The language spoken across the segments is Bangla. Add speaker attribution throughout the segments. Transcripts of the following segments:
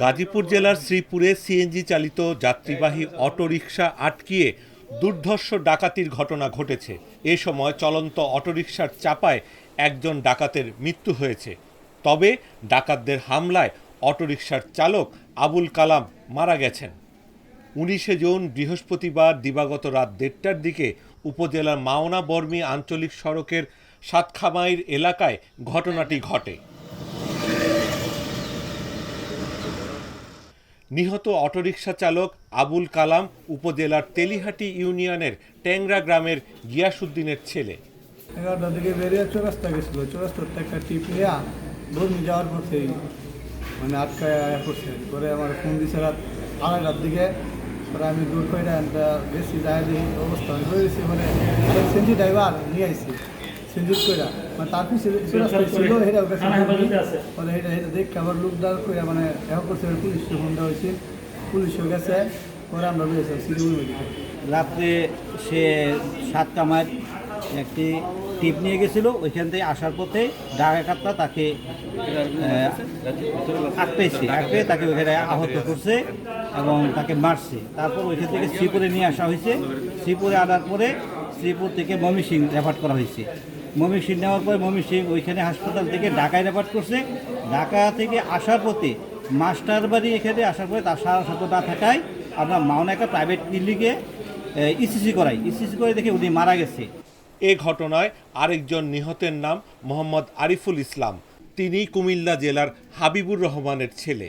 Speaker 1: গাজীপুর জেলার শ্রীপুরে সিএনজি চালিত যাত্রীবাহী অটোরিকশা আটকিয়ে দুর্ধর্ষ ডাকাতির ঘটনা ঘটেছে। এ সময় চলন্ত অটোরিকশার চাপায় একজন ডাকাতের মৃত্যু হয়েছে। তবে ডাকাতদের হামলায় অটোরিকশার চালক আবুল কালাম মারা গেছেন। 19 জুন বৃহস্পতিবার দিবাগত রাত 1:30টার দিকে উপজেলার মাওনা বর্মী আঞ্চলিক সড়কের সাতখামাইর এলাকায় ঘটনাটি ঘটে। নিহত অটোরিকশা চালক আবুল কালাম উপজেলার তেলিহাটি ইউনিয়নের ট্যাংরা গ্রামের গিয়াসউদ্দিনের ছেলে।
Speaker 2: 11টার দিকে বেরিয়ে চৌরাস্তা গেছিল, চৌরাস্তার একটা টিপ নিয়ে বর্মি যাওয়ার পথেই মানে আটকায় করছে। পরে আমার ফোন দিছে রাত 2:30টার দিকে। পরে আমি দূর করে বেশি যায় অবস্থা হয়েছে, মানে সেঞ্জি ড্রাইভার নিয়ে আসছি সেঞ্জুর করে, মানে তার পিছিয়ে ছিল হেরা ওটা পরে হেটা হেটা দেখে আবার লোক দাঁড় করে মানে এখন করছে। পুলিশকে ফোন দেওয়া হয়েছে, পুলিশও গেছে। পরে আমরা বেরিয়েছি সিরিগুল মেডিকেল।
Speaker 3: রাত্রে সে সাতকামার একটি টিপ নিয়ে গেছিল, ওইখান থেকে আসার পথে ডাকাতরা তাকে আটকে তাকে ওইখানে আহত করছে এবং তাকে মারছে। তারপর ওইখান থেকে শ্রীপুরে নিয়ে আসা হয়েছে। শ্রীপুরে আনার পরে শ্রীপুর থেকে ময়মনসিংহ রেফার করা হয়েছে। ময়মনসিংহ নেওয়ার পরে ময়মনসিংহ ওইখানে হাসপাতাল থেকে ঢাকায় রেফার করছে। ঢাকা থেকে আসার পথে মাস্টার বাড়ি এখানে আসার পরে তার সাথে না থাকায় আমরা মাওনা একটা প্রাইভেট ক্লিনিকে ইসিসি করে দেখে উনি মারা গেছে।
Speaker 1: এ ঘটনায় আরেকজন নিহতের নাম মোহাম্মদ আরিফুল ইসলাম। তিনি কুমিল্লা জেলার হাবিবুর রহমানের ছেলে।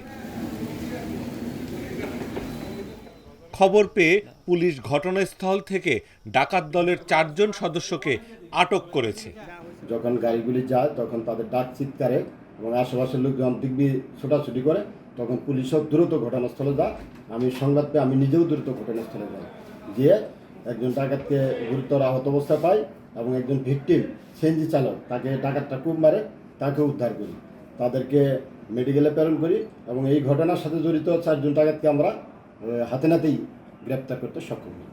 Speaker 1: খবর পেয়ে পুলিশ ঘটনাস্থল থেকে ডাকাত দলের 4 জন সদস্যকে আটক করেছে।
Speaker 4: যখন গাড়িগুলি যায় তখন তাদের ডাক চিৎকারে এবং আশেপাশের লোকজন দিকবি ছোটাছুটি করে, তখন পুলিশও দ্রুত ঘটনাস্থলে যায়। আমি সংবাদ পেয়ে আমি নিজেও দ্রুত ঘটনাস্থলে যাই, গিয়ে একজন ডাকাতকে গুরুতর আহত অবস্থায় পাই এবং একজন ভিকটিম সিএনজি চালক তাকে ডাকাতটা খুব মারে, তাকে উদ্ধার করি, তাদেরকে মেডিকেলে প্রেরণ করি এবং এই ঘটনার সাথে জড়িত 4 জন ডাকাতকে আমরা হাতে নাতেই গ্রেপ্তার করতে সক্ষম হই।